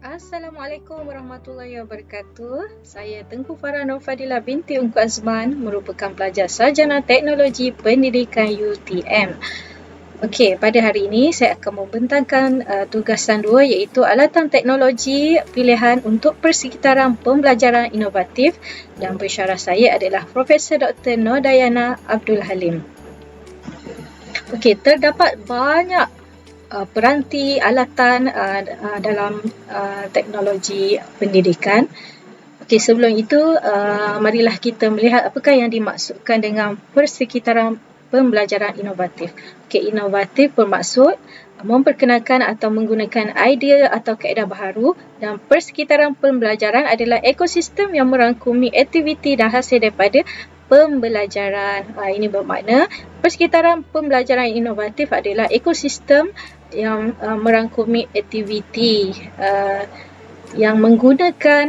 Assalamualaikum warahmatullahi wabarakatuh. Saya Tengku Farah Nur Fadilah binti Ungku Azman, merupakan pelajar Sarjana Teknologi Pendidikan UTM. Okey, pada hari ini saya akan membentangkan tugasan 2 iaitu alatan teknologi pilihan untuk persekitaran pembelajaran inovatif, dan pensyarah saya adalah Profesor Dr. Nordayana Abdul Halim. Okey, terdapat banyak peranti alatan dalam teknologi pendidikan. Okey, sebelum itu marilah kita melihat apakah yang dimaksudkan dengan persekitaran pembelajaran inovatif. Okey, inovatif bermaksud memperkenalkan atau menggunakan idea atau kaedah baharu, dan persekitaran pembelajaran adalah ekosistem yang merangkumi aktiviti dan hasil daripada pembelajaran. Ini bermakna persekitaran pembelajaran inovatif adalah ekosistem yang merangkumi aktiviti yang menggunakan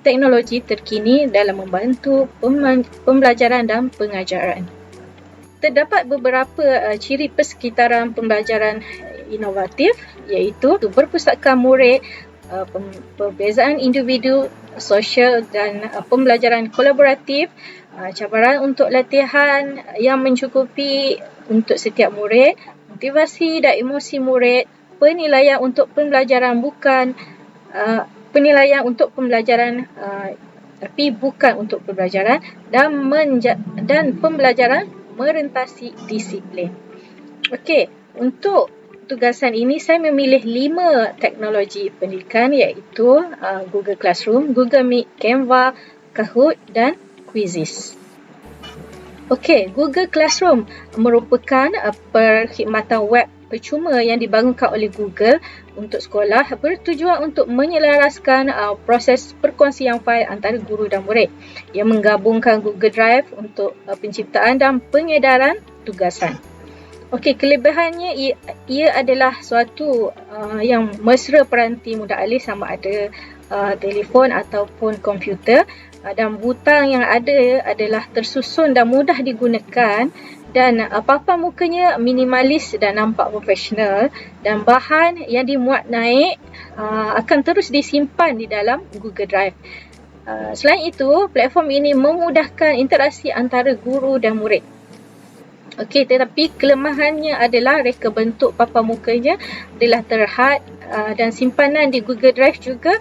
teknologi terkini dalam membantu pembelajaran dan pengajaran. Terdapat beberapa ciri persekitaran pembelajaran inovatif, iaitu berpusatkan murid, perbezaan individu, sosial dan pembelajaran kolaboratif, cabaran untuk latihan yang mencukupi untuk setiap murid, motivasi dan emosi murid, penilaian untuk pembelajaran tapi bukan untuk pembelajaran, dan pembelajaran merentasi disiplin. Okey, untuk tugasan ini saya memilih 5 teknologi pendidikan, iaitu Google Classroom, Google Meet, Canva, Kahoot dan Quizizz. Okey, Google Classroom merupakan perkhidmatan web percuma yang dibangunkan oleh Google untuk sekolah, bertujuan untuk menyelaraskan proses perkongsian fail antara guru dan murid. Ia menggabungkan Google Drive untuk penciptaan dan pengedaran tugasan. Okey, kelebihannya ia adalah suatu yang mesra peranti mudah alih, sama ada telefon ataupun komputer, dan butang yang ada adalah tersusun dan mudah digunakan, dan papan mukanya minimalis dan nampak profesional, dan bahan yang dimuat naik akan terus disimpan di dalam Google Drive. Selain itu, platform ini memudahkan interaksi antara guru dan murid. Okey, tetapi kelemahannya adalah reka bentuk papan mukanya adalah terhad, dan simpanan di Google Drive juga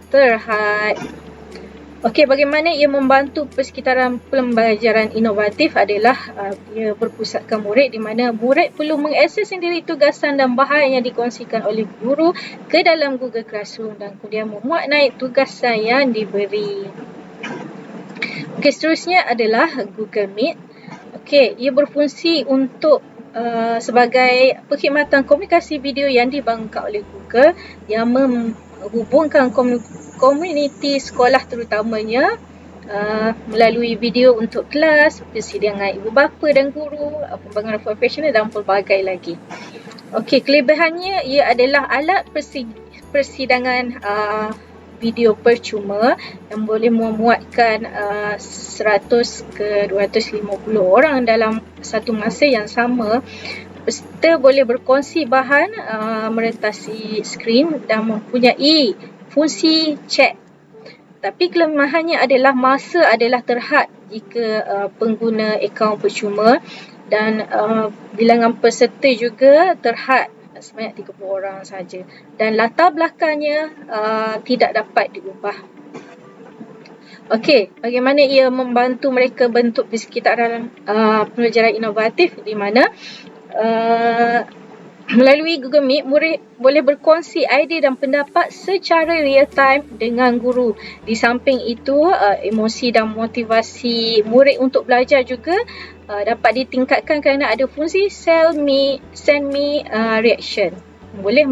terhad. Okey, bagaimana ia membantu persekitaran pembelajaran inovatif adalah ia berpusatkan murid, di mana murid perlu mengakses sendiri tugasan dan bahan yang dikongsikan oleh guru ke dalam Google Classroom, dan kemudian memuat naik tugasan yang diberi. Okey, seterusnya adalah Google Meet. Okey, ia berfungsi untuk sebagai perkhidmatan komunikasi video yang dibangunkan oleh Google, yang menghubungkan komuniti sekolah terutamanya melalui video untuk kelas, persediaan ibu bapa dan guru, pembangunan profesional dan pelbagai lagi. Okey, kelebihannya ia adalah alat persidangan video percuma yang boleh memuatkan 100 ke 250 orang dalam satu masa yang sama. Peserta boleh berkongsi bahan, merentasi skrin dan mempunyai fungsi chat. Tapi kelemahannya adalah masa adalah terhad jika pengguna akaun percuma, dan bilangan peserta juga terhad sebanyak 30 orang saja, dan latar belakangnya tidak dapat diubah. Okey, bagaimana ia membantu mereka bentuk persekitaran pembelajaran inovatif, di mana melalui Google Meet, murid boleh berkongsi idea dan pendapat secara real time dengan guru. Di samping itu, emosi dan motivasi murid untuk belajar juga dapat ditingkatkan kerana ada fungsi send me reaction. Boleh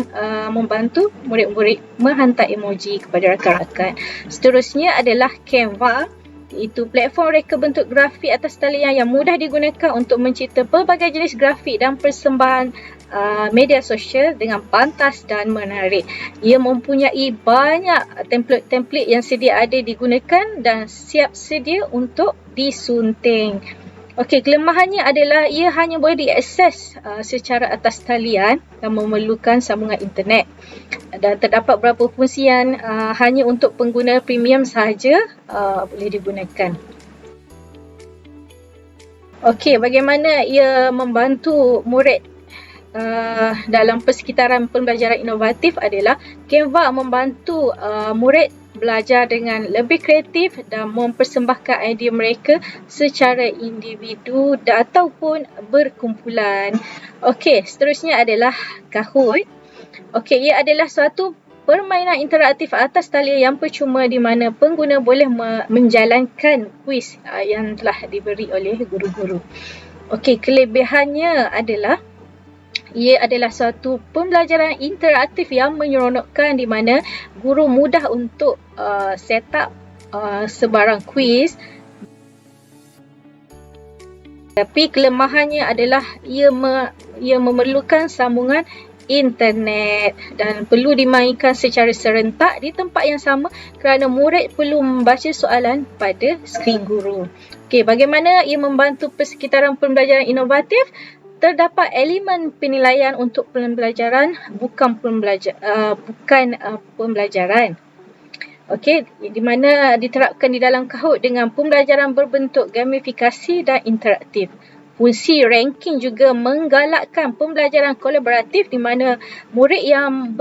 membantu murid-murid menghantar emoji kepada rakan-rakan. Seterusnya adalah Canva, iaitu platform reka bentuk grafik atas talian yang mudah digunakan untuk mencipta pelbagai jenis grafik dan persembahan media sosial dengan pantas dan menarik. Ia mempunyai banyak template yang sedia ada digunakan dan siap sedia untuk disunting. Okey, kelemahannya adalah ia hanya boleh diakses secara atas talian dan memerlukan sambungan internet. Dan terdapat beberapa fungsian hanya untuk pengguna premium sahaja boleh digunakan. Okey, bagaimana ia membantu murid dalam persekitaran pembelajaran inovatif adalah Canva membantu murid belajar dengan lebih kreatif dan mempersembahkan idea mereka secara individu ataupun berkumpulan. Okey, seterusnya adalah Kahoot. Okey, ia adalah suatu permainan interaktif atas talian yang percuma di mana pengguna boleh menjalankan kuis yang telah diberi oleh guru-guru. Okey, kelebihannya adalah ia adalah suatu pembelajaran interaktif yang menyeronokkan di mana guru mudah untuk set up sebarang kuis. Tapi kelemahannya adalah ia memerlukan sambungan internet dan perlu dimainkan secara serentak di tempat yang sama kerana murid perlu membaca soalan pada skrin guru. Okey, bagaimana ia membantu persekitaran pembelajaran inovatif? Terdapat elemen penilaian untuk pembelajaran bukan pembelajaran. Okey, di mana diterapkan di dalam Kahoot dengan pembelajaran berbentuk gamifikasi dan interaktif. Fungsi ranking juga menggalakkan pembelajaran kolaboratif di mana murid yang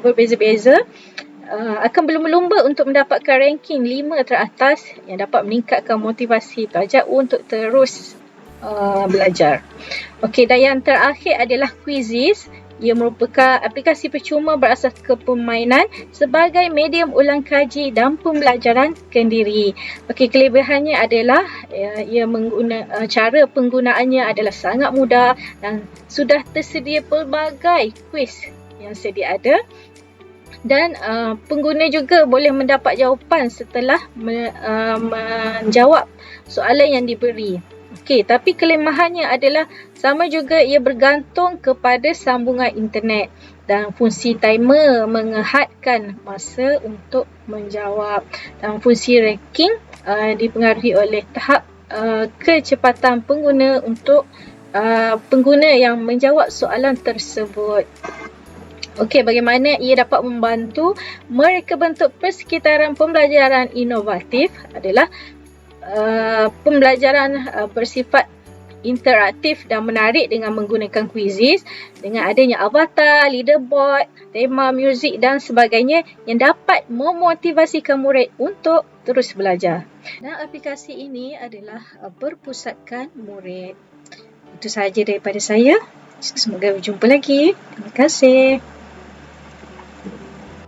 berbeza-beza akan berlumba-lumba untuk mendapatkan ranking 5 teratas yang dapat meningkatkan motivasi pelajar untuk terus belajar. Okey, dan yang terakhir adalah Quizizz. Ia merupakan aplikasi percuma berasas kepemainan sebagai medium ulang kaji dan pembelajaran kendiri. Okey, kelebihannya adalah cara penggunaannya adalah sangat mudah dan sudah tersedia pelbagai kuis yang sedia ada. Dan pengguna juga boleh mendapat jawapan setelah menjawab soalan yang diberi. Okey, tapi kelemahannya adalah sama juga ia bergantung kepada sambungan internet dan fungsi timer mengehadkan masa untuk menjawab dan fungsi ranking dipengaruhi oleh tahap kecepatan pengguna untuk pengguna yang menjawab soalan tersebut. Okey, bagaimana ia dapat membantu mereka bentuk persekitaran pembelajaran inovatif adalah pembelajaran bersifat interaktif dan menarik dengan menggunakan Quizizz dengan adanya avatar, leaderboard, tema muzik dan sebagainya yang dapat memotivasikan murid untuk terus belajar. Dan aplikasi ini adalah berpusatkan murid. Itu sahaja daripada saya. Semoga berjumpa lagi. Terima kasih.